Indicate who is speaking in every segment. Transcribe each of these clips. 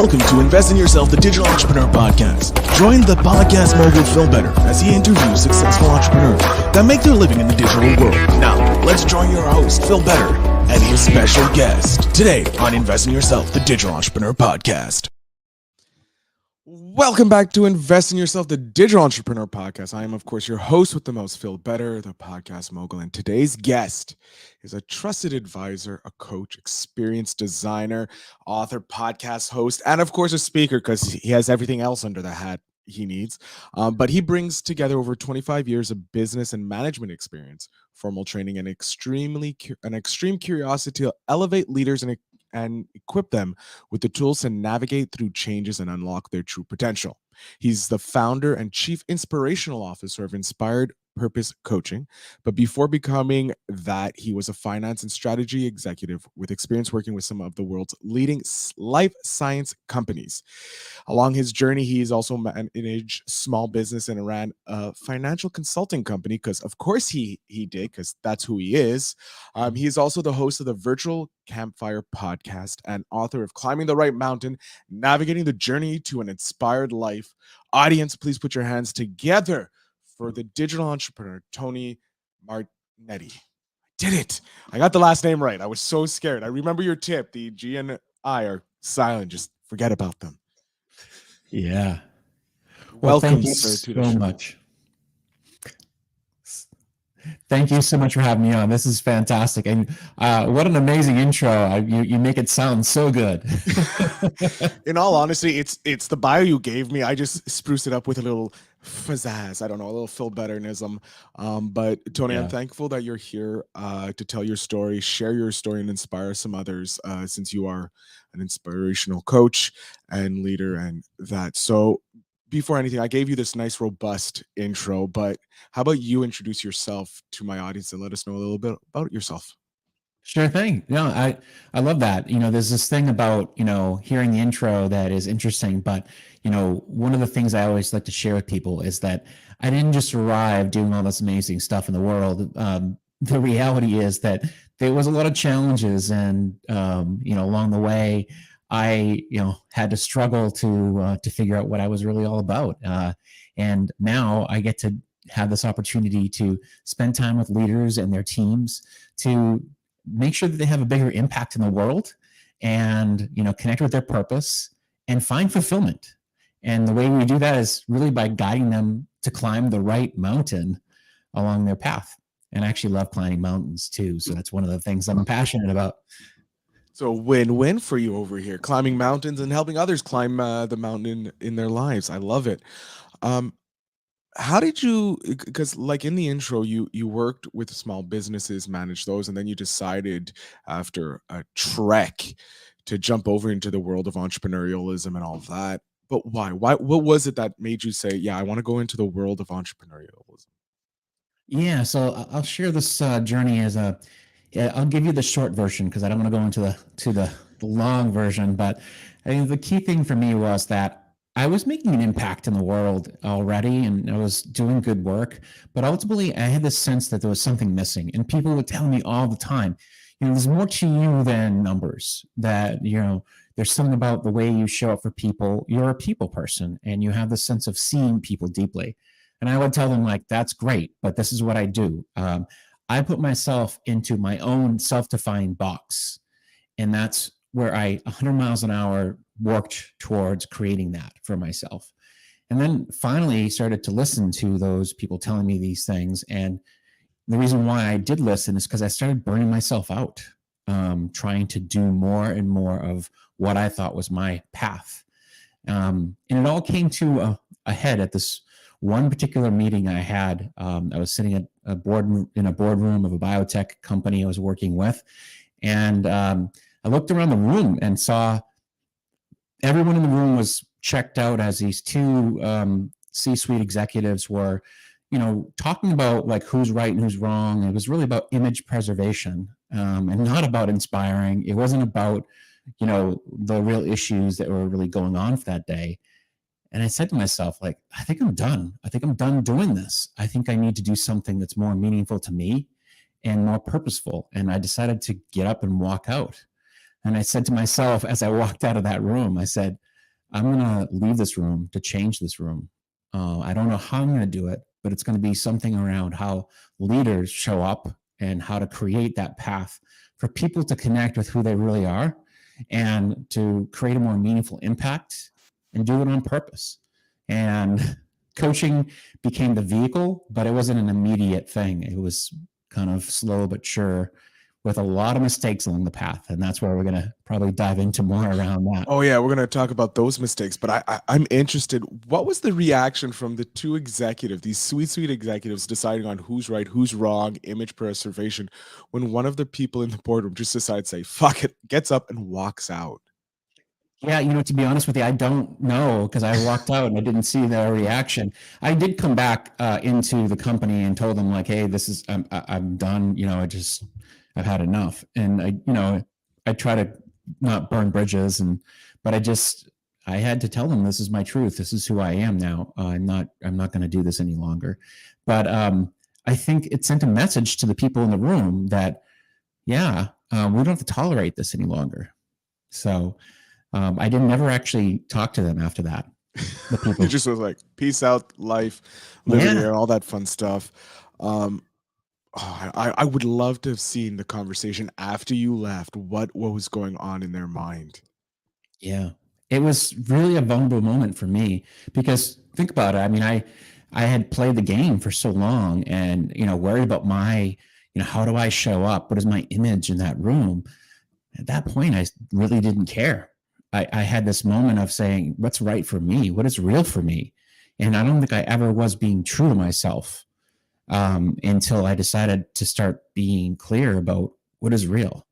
Speaker 1: Welcome to Invest in Yourself, the Digital Entrepreneur Podcast. Join the podcast mogul Phil Better as he interviews successful entrepreneurs that make their living in the digital world. Now, let's join your host, Phil Better, and his special guest today on Invest in Yourself, the Digital Entrepreneur Podcast. Welcome back to Invest in Yourself, the Digital Entrepreneur Podcast. I am, of course, your host with the most, Phil Better, the podcast mogul. And today's guest is a trusted advisor, a coach, experienced designer, author, podcast host, and, of course, a speaker because he has everything else under the hat he needs. But he brings together over 25 years of business and management experience, formal training, and extreme curiosity to elevate leaders and equip them with the tools to navigate through changes and unlock their true potential. He's the founder and chief inspirational officer of Inspired Purpose Coaching. But before becoming that, he was a finance and strategy executive with experience working with some of the world's leading life science companies. Along his journey, he's also managed small business and ran a financial consulting company because, of course, he did, because that's who he is. He is also the host of the Virtual Campfire podcast and author of Climbing the Right Mountain, Navigating the Journey to an Inspired Life. Audience, please put your hands together for the digital entrepreneur, Tony Martignetti. I did it. I got the last name right. I was so scared. I remember your tip. The G and I are silent. Just forget about them.
Speaker 2: Yeah.
Speaker 1: Well, welcome,
Speaker 2: thank you so much. Thank you so much for having me on. This is fantastic. And what an amazing intro. You make it sound so good.
Speaker 1: In all honesty, it's the bio you gave me. I just spruced it up with a little pizzazz. I don't know, a little Phil Betternism. But Tony, I'm thankful that you're here to tell your story, share your story, and inspire some others since you are an inspirational coach and leader and that. So before anything, I gave you this nice, robust intro, but how about you introduce yourself to my audience and let us know a little bit about yourself?
Speaker 2: Sure thing. No, I love that. There's this thing about, hearing the intro that is interesting, but, one of the things I always like to share with people is that I didn't just arrive doing all this amazing stuff in the world. The reality is that there was a lot of challenges and, along the way, I, had to struggle to figure out what I was really all about. And now I get to have this opportunity to spend time with leaders and their teams to make sure that they have a bigger impact in the world and, connect with their purpose and find fulfillment. And the way we do that is really by guiding them to climb the right mountain along their path. And I actually love climbing mountains too. So that's one of the things I'm passionate about.
Speaker 1: So win-win for you over here, climbing mountains and helping others climb the mountain in their lives. I love it. How did you, because like in the intro, you worked with small businesses, managed those, and then you decided after a trek to jump over into the world of entrepreneurialism and all of that. But why? What was it that made you say, yeah, I want to go into the world of entrepreneurialism?
Speaker 2: Yeah, so I'll share this journey as I'll give you the short version because I don't want to go into the long version. But I think the key thing for me was that I was making an impact in the world already and I was doing good work. But ultimately, I had this sense that there was something missing. And people would tell me all the time, there's more to you than numbers, that, there's something about the way you show up for people. You're a people person and you have the sense of seeing people deeply. And I would tell them, like, that's great, but this is what I do. I put myself into my own self-defined box. And that's where I, 100 miles an hour, worked towards creating that for myself. And then finally started to listen to those people telling me these things. And the reason why I did listen is because I started burning myself out, trying to do more and more of what I thought was my path. And it all came to a head at this one particular meeting I had. I was sitting at in a boardroom of a biotech company I was working with. And I looked around the room and saw everyone in the room was checked out as these two C-suite executives were, talking about like who's right and who's wrong. It was really about image preservation and not about inspiring. It wasn't about, the real issues that were really going on for that day. And I said to myself, like, I think I'm done. I think I'm done doing this. I think I need to do something that's more meaningful to me and more purposeful. And I decided to get up and walk out. And I said to myself, as I walked out of that room, I said, I'm going to leave this room to change this room. I don't know how I'm going to do it, but it's going to be something around how leaders show up and how to create that path for people to connect with who they really are and to create a more meaningful impact and do it on purpose. And coaching became the vehicle, but it wasn't an immediate thing. It was kind of slow but sure, with a lot of mistakes along the path. And that's where we're going to probably dive into more around that.
Speaker 1: Oh yeah, we're gonna talk about those mistakes, but I'm interested. What was the reaction from the two executives, these sweet executives, deciding on who's right, who's wrong, image preservation, when one of the people in the boardroom just decides to say "fuck it," gets up and walks out?
Speaker 2: Yeah, to be honest with you, I don't know because I walked out and I didn't see their reaction. I did come back into the company and told them like, "Hey, this is I'm done. I've had enough." And I try to not burn bridges, but I had to tell them this is my truth. This is who I am now. I'm not going to do this any longer. But I think it sent a message to the people in the room that we don't have to tolerate this any longer. So. I didn't never actually talk to them after that. The people.
Speaker 1: It just was like peace out, life, liberty,
Speaker 2: Yeah.
Speaker 1: and all that fun stuff. I would love to have seen the conversation after you left. What was going on in their mind?
Speaker 2: Yeah. It was really a vulnerable moment for me because think about it. I mean, I had played the game for so long and, worried about how do I show up? What is my image in that room? At that point, I really didn't care. I had this moment of saying, what's right for me? What is real for me? And I don't think I ever was being true to myself until I decided to start being clear about what is real.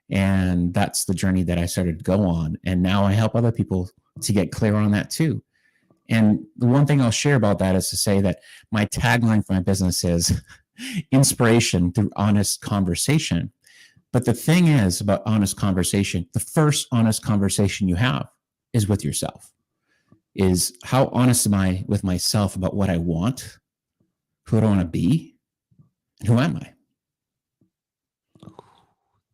Speaker 2: And that's the journey that I started to go on. And now I help other people to get clear on that too. And the one thing I'll share about that is to say that my tagline for my business is inspiration through honest conversation. But the thing is about honest conversation, the first honest conversation you have is with yourself. Is how honest am I with myself about what I want, who do I want to be, and who am I?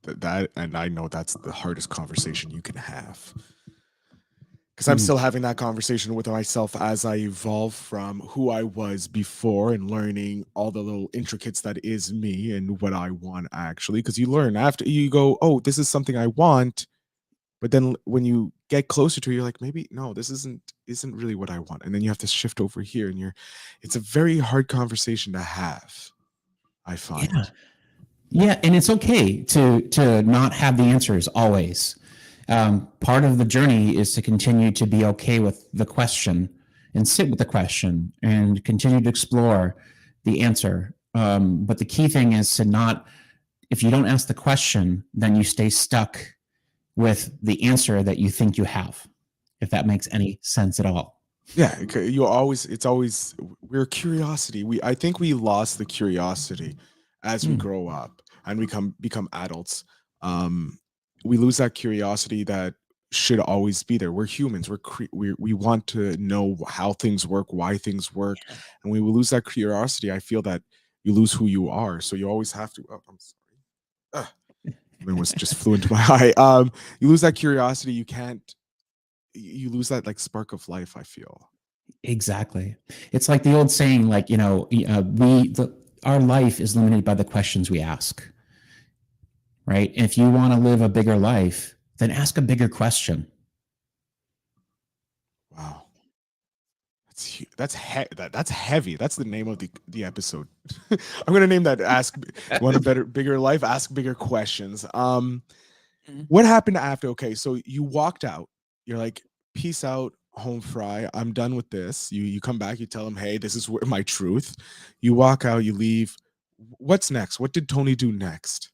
Speaker 1: That and I know that's the hardest conversation you can have. Because I'm still having that conversation with myself as I evolve from who I was before and learning all the little intricates that is me and what I want actually. Because you learn after you go, oh, this is something I want, but then when you get closer to it, you're like, maybe no, this isn't really what I want, and then you have to shift over here, and it's a very hard conversation to have. I find.
Speaker 2: Yeah. Yeah, and it's okay to not have the answers always. Part of the journey is to continue to be okay with the question and sit with the question and continue to explore the answer. But the key thing is to not, if you don't ask the question, then you stay stuck with the answer that you think you have, if that makes any sense at all.
Speaker 1: Yeah, it's always we're curiosity. I think we lost the curiosity as we grow up and become adults. Um, we lose that curiosity that should always be there. We're humans. We want to know how things work, why things work, and when we lose that curiosity, I feel that you lose who you are. So you always have to. Oh, I'm sorry. It was just flew into my eye. You lose that curiosity. You lose that like spark of life. I feel.
Speaker 2: Exactly. It's like the old saying, like, our life is limited by the questions we ask, right? If you want to live a bigger life, then ask a bigger question.
Speaker 1: Wow. That's heavy. That's the name of the episode. I'm gonna name that "Ask Want a Bigger Life." Ask bigger questions. What happened after? Okay, so you walked out. You're like, "Peace out, home fry. I'm done with this." You come back. You tell them, "Hey, this is my truth." You walk out. You leave. What's next? What did Tony do next?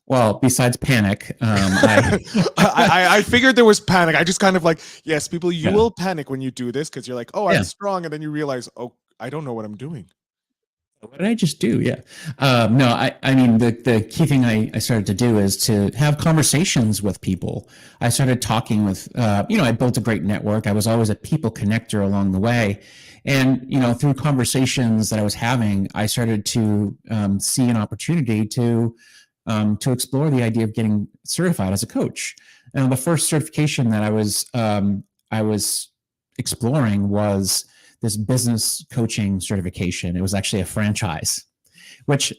Speaker 2: Well, besides panic,
Speaker 1: I figured there was panic. I just kind of like, yes, people, you will panic when you do this because you're like, oh, I'm strong. And then you realize, oh, I don't know what I'm doing.
Speaker 2: What did I just do? Yeah. No, I mean, the key thing I started to do is to have conversations with people. I started talking with, I built a great network. I was always a people connector along the way. And, through conversations that I was having, I started to see an opportunity to explore the idea of getting certified as a coach. And the first certification that I was I was exploring was this business coaching certification. It was actually a franchise, which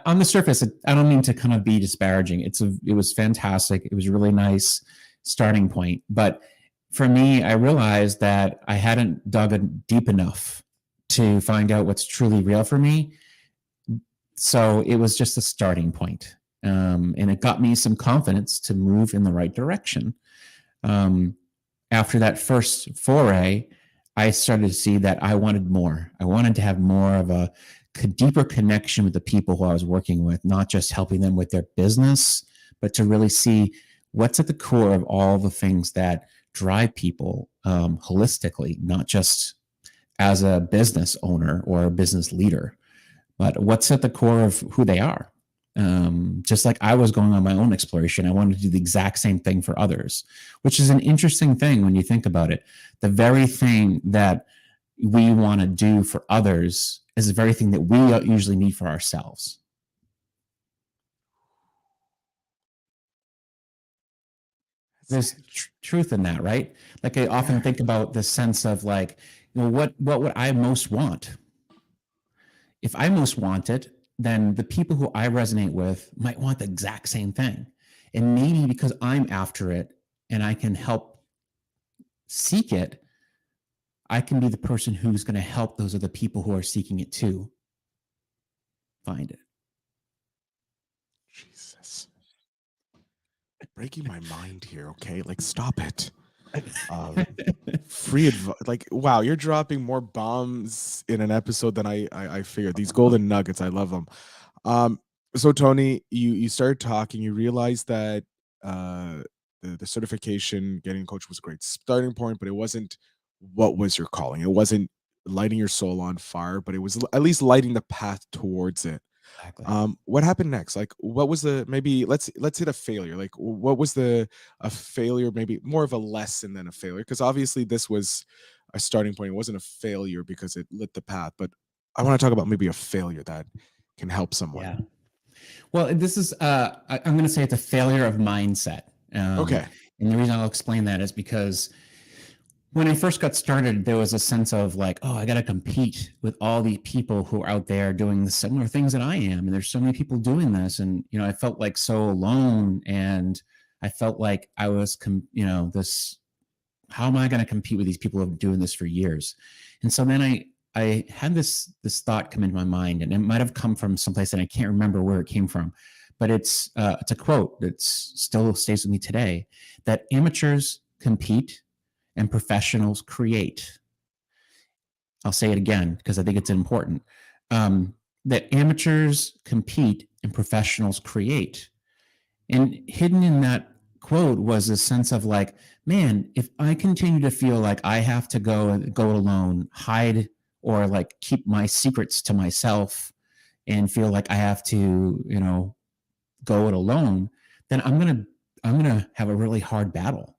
Speaker 2: on the surface, I don't mean to kind of be disparaging. It was fantastic. It was a really nice starting point. But for me, I realized that I hadn't dug deep enough to find out what's truly real for me. So it was just a starting point. And it got me some confidence to move in the right direction. After that first foray, I started to see that I wanted more. I wanted to have more of a deeper connection with the people who I was working with, not just helping them with their business, but to really see what's at the core of all the things that drive people holistically, not just as a business owner or a business leader, but what's at the core of who they are. Just like I was going on my own exploration, I wanted to do the exact same thing for others, which is an interesting thing when you think about it. The very thing that we want to do for others is the very thing that we usually need for ourselves. There's truth in that, right? Like I often think about the sense of like, what would I most want? If I most want it, then the people who I resonate with might want the exact same thing. And maybe because I'm after it and I can help seek it, I can be the person who's going to help those other people who are seeking it too find it.
Speaker 1: Jesus. Breaking my mind here, okay? Like, stop it. Free advice. Like, wow, you're dropping more bombs in an episode than I figured. These golden nuggets, I love them. So Tony, you started talking, you realized that the certification, getting a coach was a great starting point, but it wasn't what was your calling. It wasn't lighting your soul on fire, but it was at least lighting the path towards it.
Speaker 2: Exactly.
Speaker 1: What happened next? Like, what was the, maybe let's hit a failure. Like, what was a failure, maybe more of a lesson than a failure? Because obviously this was a starting point. It wasn't a failure because it lit the path, but I want to talk about maybe a failure that can help someone.
Speaker 2: Yeah. Well, this is, I'm going to say it's a failure of mindset.
Speaker 1: Okay.
Speaker 2: And the reason I'll explain that is because when I first got started, there was a sense of like, oh, I got to compete with all these people who are out there doing the similar things that I am. And there's so many people doing this. And, I felt like so alone. And I felt like I was, how am I going to compete with these people who have been doing this for years? And so then I had this thought come into my mind, and it might have come from someplace that I can't remember where it came from, but it's a quote that still stays with me today, that amateurs compete and professionals create. I'll say it again because I think it's important. That amateurs compete and professionals create. And hidden in that quote was a sense of like, man, if I continue to feel like I have to go alone, hide, or like keep my secrets to myself and feel like I have to, go it alone, then I'm gonna have a really hard battle.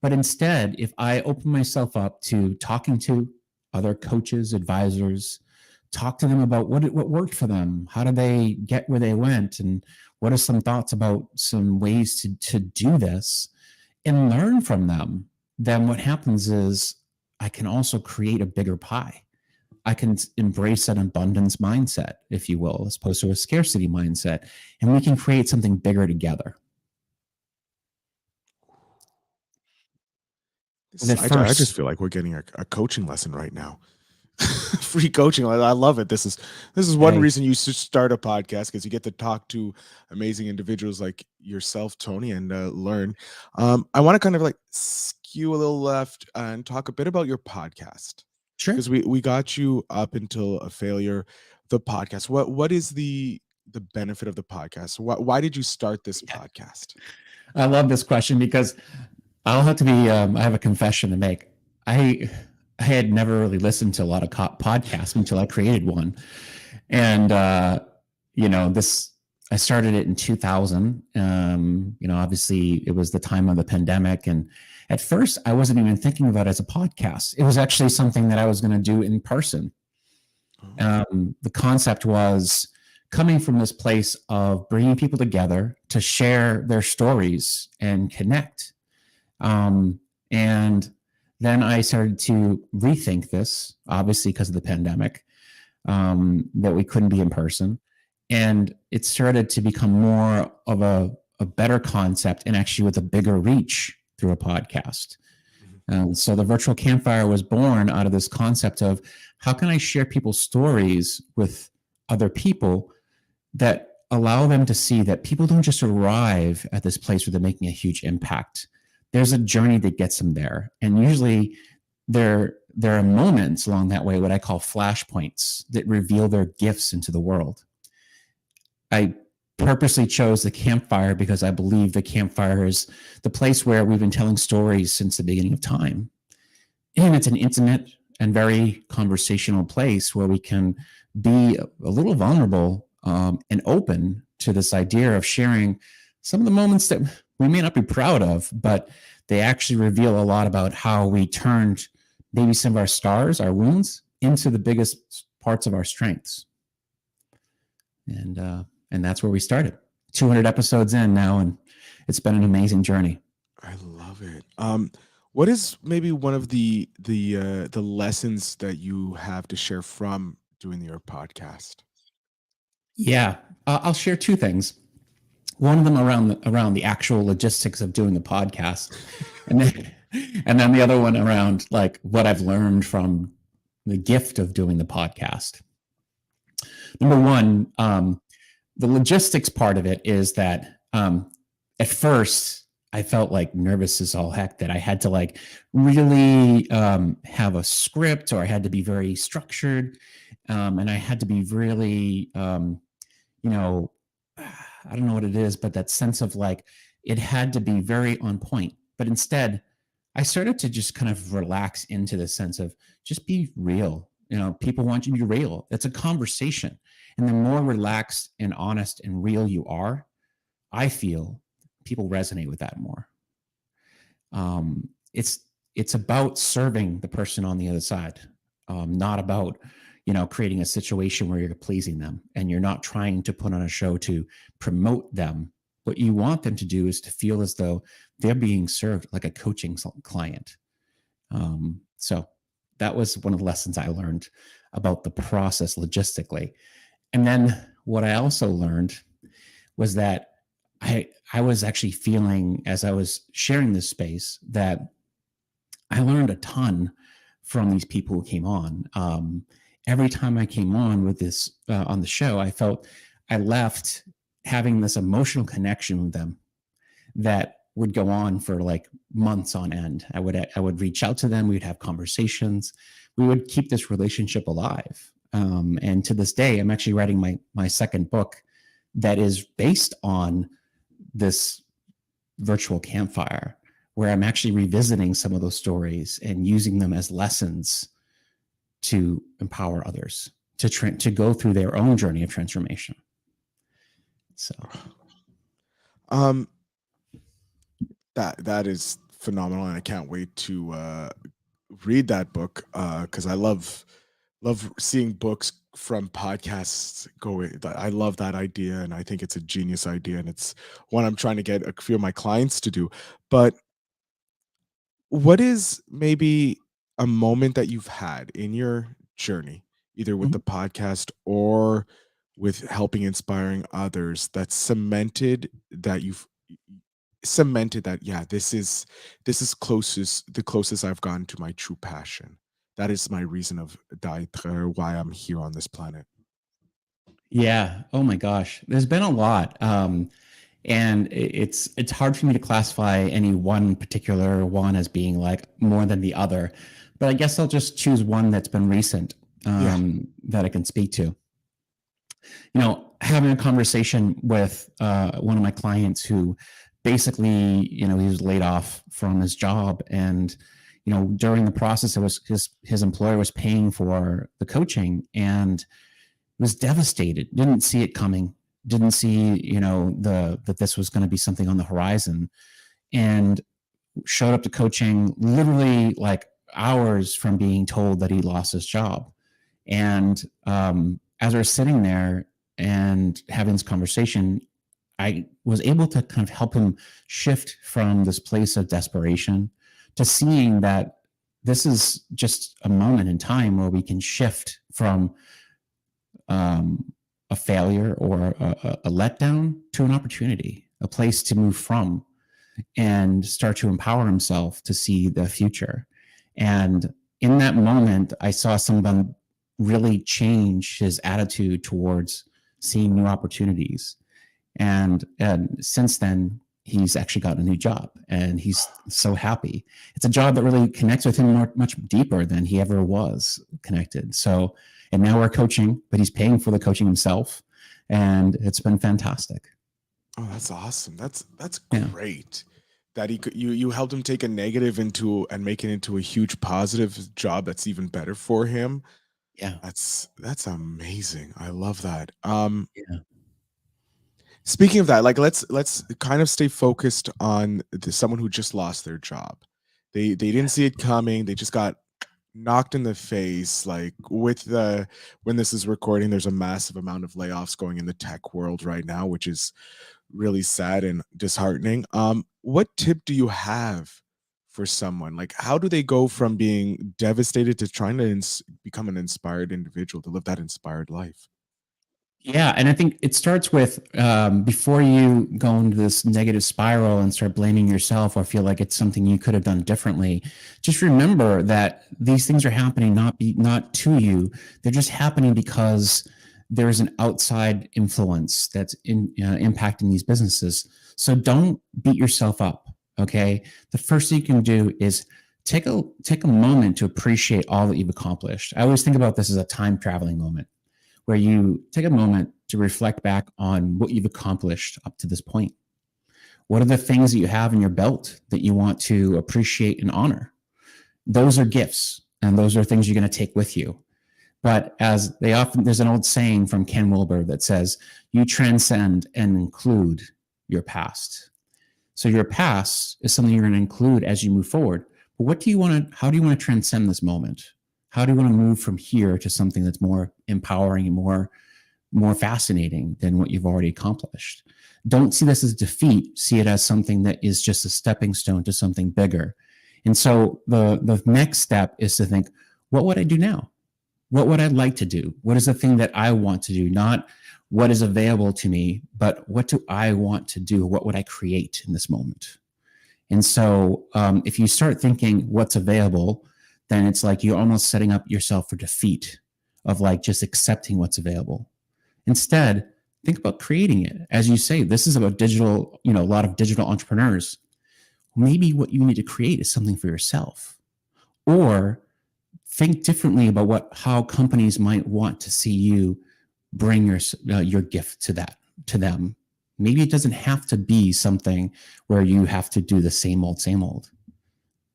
Speaker 2: But instead, if I open myself up to talking to other coaches, advisors, talk to them about what worked for them, how did they get where they went, and what are some thoughts about some ways to do this, and learn from them, then what happens is I can also create a bigger pie. I can embrace an abundance mindset, if you will, as opposed to a scarcity mindset, and we can create something bigger together.
Speaker 1: I just feel like we're getting a coaching lesson right now. Free coaching. I love it. This is one reason you should start a podcast, because you get to talk to amazing individuals like yourself, Tony, and learn. I want to kind of like skew a little left and talk a bit about your podcast.
Speaker 2: Sure.
Speaker 1: Because we got you up until a failure, the podcast. What is the benefit of the podcast? Why did you start this podcast?
Speaker 2: I love this question because I'll have to be, I have a confession to make. I had never really listened to a lot of podcasts until I created one. And, I started it in 2000. Obviously it was the time of the pandemic. And at first I wasn't even thinking about it as a podcast. It was actually something that I was going to do in person. The concept was coming from this place of bringing people together to share their stories and connect. And Then I started to rethink this, obviously because of the pandemic, that we couldn't be in person. And it started to become more of a better concept and actually with a bigger reach through a podcast.
Speaker 1: Mhm.
Speaker 2: And so the virtual campfire was born out of this concept of how can I share people's stories with other people that allow them to see that people don't just arrive at this place where they're making a huge impact. There's a journey that gets them there. And usually there are moments along that way, what I call flashpoints, that reveal their gifts into the world. I purposely chose the campfire because I believe the campfire is the place where we've been telling stories since the beginning of time. And it's an intimate and very conversational place where we can be a little vulnerable and open to this idea of sharing some of the moments that we may not be proud of, but they actually reveal a lot about how we turned maybe some of our scars, our wounds, into the biggest parts of our strengths. And that's where we started. 200 episodes in now, and it's been an amazing journey.
Speaker 1: I love it. What is maybe one of the lessons that you have to share from doing your podcast?
Speaker 2: Yeah, I'll share two things. One of them around the actual logistics of doing the podcast, and then and then the other one around like what I've learned from the gift of doing the podcast. Number one, the logistics part of it is that at first I felt like nervous as all heck that I had to like really have a script, or I had to be very structured, and I had to be really, you know, I don't know what it is, but that sense of like it had to be very on point. But instead, I started to just kind of relax into the sense of just be real. People want you to be real. It's a conversation. And the more relaxed and honest and real you are, I feel people resonate with that more. Um, it's it's about serving the person on the other side, not about creating a situation where you're pleasing them, and you're not trying to put on a show to promote them. What you want them to do is to feel as though they're being served like a coaching client. So that was one of the lessons I learned about the process logistically. And then what I also learned was that I was actually feeling, as I was sharing this space, that I learned a ton from these people who came on. Every time I came on with this on the show, I felt I left having this emotional connection with them that would go on for like months on end. I would reach out to them. We'd have conversations. We would keep this relationship alive. And to this day, I'm actually writing my second book that is based on this virtual campfire, where I'm actually revisiting some of those stories and using them as lessons to empower others to go through their own journey of transformation. So,
Speaker 1: That is phenomenal, and I can't wait to read that book because I love seeing books from podcasts going. I love that idea, and I think it's a genius idea, and it's one I'm trying to get a few of my clients to do. But what is maybe a moment that you've had in your journey, either with the podcast or with helping inspiring others, that cemented that, yeah, this is the closest I've gotten to my true passion. That is my reason of d'être, why I'm here on this planet.
Speaker 2: yeah. Oh my gosh, there's been a lot, and it's hard for me to classify any one particular one as being like more than the other. But I guess I'll just choose one that's been recent,
Speaker 1: Yeah.
Speaker 2: that I can speak to. Having a conversation with one of my clients who basically, he was laid off from his job, and during the process, it was his employer was paying for the coaching, and was devastated. Didn't see it coming. Didn't see, that this was going to be something on the horizon, and showed up to coaching literally like hours from being told that he lost his job. And as we're sitting there and having this conversation, I was able to kind of help him shift from this place of desperation to seeing that this is just a moment in time where we can shift from a failure or a letdown to an opportunity, a place to move from and start to empower himself to see the future. And in that moment, I saw someone really change his attitude towards seeing new opportunities. And since then, he's actually gotten a new job and he's so happy. It's a job that really connects with him much deeper than he ever was connected. So, and now we're coaching, but he's paying for the coaching himself. And it's been fantastic.
Speaker 1: Oh, that's awesome. That's
Speaker 2: Yeah.
Speaker 1: great. That he could, you helped him take a negative into and make it into a huge positive job that's even better for him.
Speaker 2: Yeah.
Speaker 1: That's amazing. I love that.
Speaker 2: Yeah.
Speaker 1: Speaking of that, like let's kind of stay focused on someone who just lost their job. They didn't see it coming. They just got knocked in the face. Like with the when this is recording, there's a massive amount of layoffs going in the tech world right now, which is really sad and disheartening. What tip do you have for someone? Like, how do they go from being devastated to trying to become an inspired individual to live that inspired life?
Speaker 2: Yeah, and I think it starts with before you go into this negative spiral and start blaming yourself or feel like it's something you could have done differently. Just remember that these things are happening not to you; they're just happening because there is an outside influence that's impacting these businesses. So don't beat yourself up. Okay, the first thing you can do is take a moment to appreciate all that you've accomplished. I always think about this as a time traveling moment where you take a moment to reflect back on what you've accomplished up to this point. What are the things that you have in your belt that you want to appreciate and honor? Those are gifts, and those are things you're going to take with you. But as they often, there's an old saying from Ken Wilber that says, you transcend and include your past. So your past is something you're going to include as you move forward. But how do you want to transcend this moment? How do you want to move from here to something that's more empowering and more fascinating than what you've already accomplished? Don't see this as defeat. See it as something that is just a stepping stone to something bigger. And so the next step is to think, what would I do now? What would I like to do? What is the thing that I want to do? Not what is available to me, but what do I want to do? What would I create in this moment? And so if you start thinking what's available, then it's like you're almost setting up yourself for defeat of like just accepting what's available. Instead, think about creating it. As you say, this is about digital, a lot of digital entrepreneurs. Maybe what you need to create is something for yourself. Or think differently about how companies might want to see you bring your gift to them. Maybe it doesn't have to be something where you have to do the same old, same old.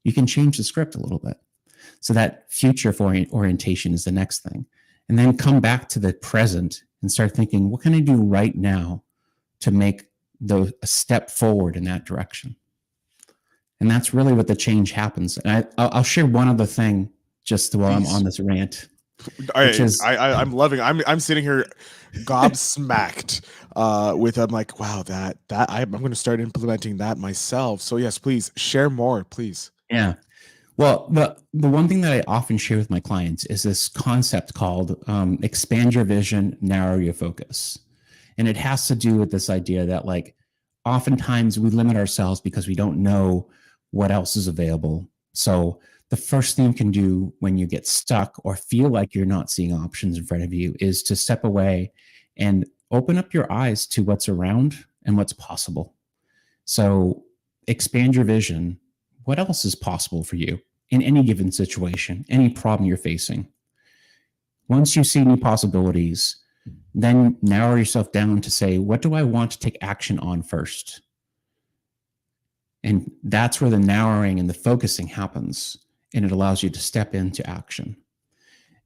Speaker 2: You can change the script a little bit. So that future orientation is the next thing. And then come back to the present and start thinking, what can I do right now to make a step forward in that direction? And that's really what the change happens. And I'll share one other thing just while I'm on this rant, which is
Speaker 1: I'm loving. I'm sitting here gobsmacked with I'm like, wow, that I'm going to start implementing that myself. So yes, please share more, please.
Speaker 2: yeah. Well, the one thing that I often share with my clients is this concept called expand your vision, narrow your focus. And it has to do with this idea that like oftentimes we limit ourselves because we don't know what else is available. So the first thing you can do when you get stuck or feel like you're not seeing options in front of you is to step away and open up your eyes to what's around and what's possible. So expand your vision. What else is possible for you in any given situation, any problem you're facing? Once you see new possibilities, then narrow yourself down to say, what do I want to take action on first? And that's where the narrowing and the focusing happens. And it allows you to step into action.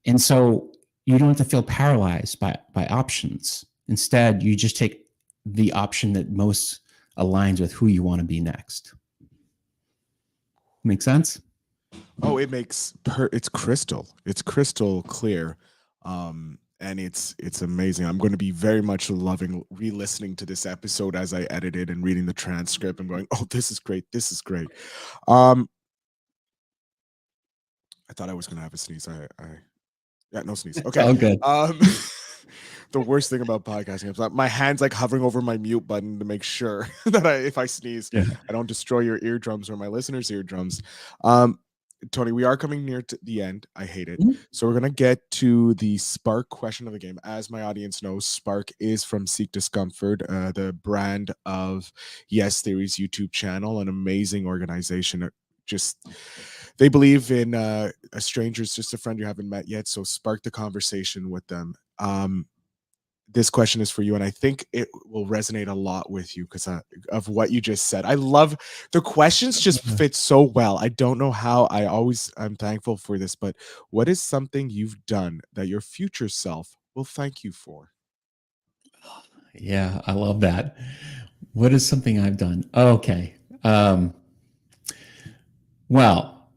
Speaker 2: And so you don't have to feel paralyzed by options. Instead, you just take the option that most aligns with who you want to be next. Make sense?
Speaker 1: Oh, it's crystal clear. And it's amazing. I'm going to be very much loving re-listening to this episode as I edit it and reading the transcript and going, oh, this is great. This is great. Um, I thought I was gonna have a sneeze. Yeah, no sneeze.
Speaker 2: It's
Speaker 1: Okay.
Speaker 2: all good.
Speaker 1: Um, the worst thing about podcasting is that my hand's like hovering over my mute button to make sure that if I sneeze,
Speaker 2: Yeah.
Speaker 1: I don't destroy your eardrums or my listeners' eardrums. Um, Tony, we are coming near to the end. I hate it.
Speaker 2: Mhm.
Speaker 1: So we're gonna get to the Spark question of the game. As my audience knows, Spark is from Seek Discomfort, the brand of Yes Theory's YouTube channel, an amazing organization. Just they believe in a stranger's just a friend you haven't met yet. So spark the conversation with them. This question is for you, and I think it will resonate a lot with you because of what you just said. I love the questions; just fit so well. I don't know how. I'm thankful for this, but what is something you've done that your future self will thank you for?
Speaker 2: Yeah, I love that. What is something I've done? Okay. Well,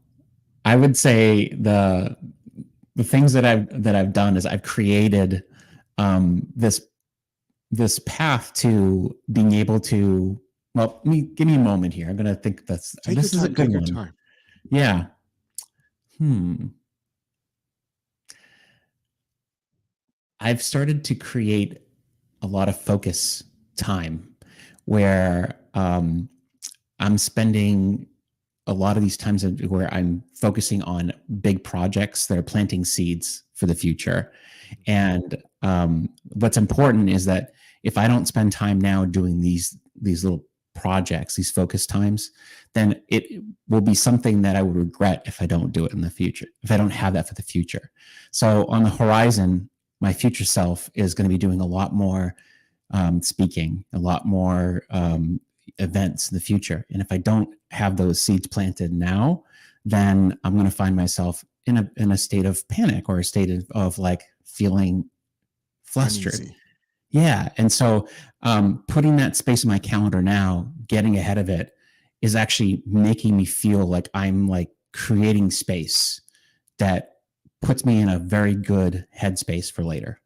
Speaker 2: I would say the things that I've done is I've created this path to being able to. Well, give me a moment here. I'm gonna think
Speaker 1: Take your
Speaker 2: this is a
Speaker 1: time.
Speaker 2: good
Speaker 1: Take your
Speaker 2: one.
Speaker 1: time.
Speaker 2: Yeah. Hmm. I've started to create a lot of focus time where I'm spending a lot of these times where I'm focusing on big projects that are planting seeds for the future. And what's important is that if I don't spend time now doing these little projects, these focus times, then it will be something that I would regret if I don't do it in the future, if I don't have that for the future. So on the horizon, my future self is going to be doing a lot more speaking, a lot more events in the future. And if I don't have those seeds planted now, then I'm going to find myself in a state of panic or a state of like feeling flustered.
Speaker 1: Uneasy.
Speaker 2: Yeah. And so putting that space in my calendar now, getting ahead of it, is actually making me feel like I'm like creating space that puts me in a very good headspace for later.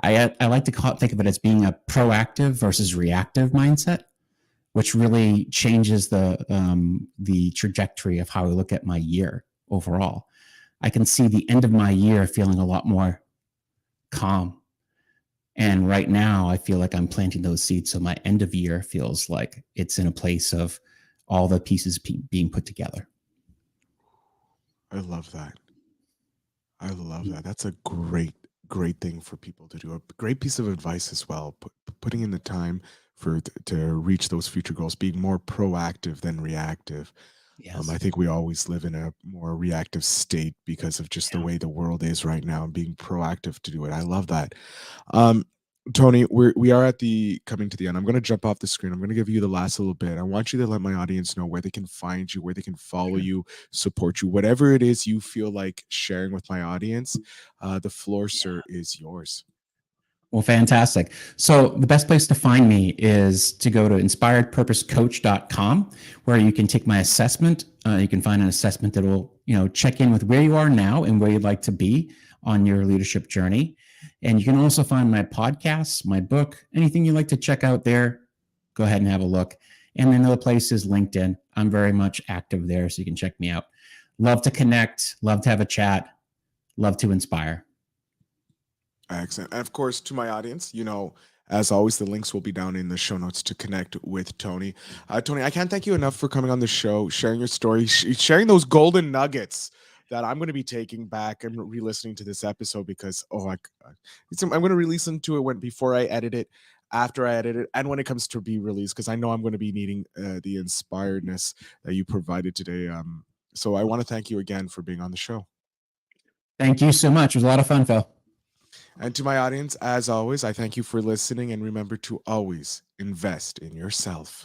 Speaker 2: I like to think of it as being a proactive versus reactive mindset, which really changes the trajectory of how I look at my year overall. I can see the end of my year feeling a lot more calm. And right now, I feel like I'm planting those seeds. So my end of year feels like it's in a place of all the pieces being put together.
Speaker 1: I love that. I love that. That's a great thing for people to do. A great piece of advice as well. Putting in the time to reach those future goals, being more proactive than reactive. I
Speaker 2: Yes.
Speaker 1: think we always live in a more reactive state because of just the
Speaker 2: Yeah.
Speaker 1: way the world is right now, and being proactive to do it. I love that. Um, Tony, we are at the coming to the end. I'm going to jump off the screen. I'm going to give you the last little bit. I want you to let my audience know where they can find you, where they can follow
Speaker 2: Sure.
Speaker 1: you, support you, whatever it is you feel like sharing with my audience. The floor, sir, is yours.
Speaker 2: Well, fantastic. So the best place to find me is to go to inspiredpurposecoach.com, where you can take my assessment. You can find an assessment that will, check in with where you are now and where you'd like to be on your leadership journey. And you can also find my podcasts, my book, anything you'd like to check out there. Go ahead and have a look. And then another place is LinkedIn. I'm very much active there, so you can check me out. Love to connect. Love to have a chat. Love to inspire.
Speaker 1: Excellent. And of course, to my audience, as always, the links will be down in the show notes to connect with Tony. Tony, I can't thank you enough for coming on the show, sharing your story, sharing those golden nuggets that I'm going to be taking back and re-listening to this episode because, I'm going to re-listen to it before I edit it, after I edit it, and when it comes to be released, because I know I'm going to be needing the inspiredness that you provided today. So I want to thank you again for being on the show.
Speaker 2: Thank you so much. It was a lot of fun, Phil.
Speaker 1: And to my audience, as always, I thank you for listening, and remember to always invest in yourself.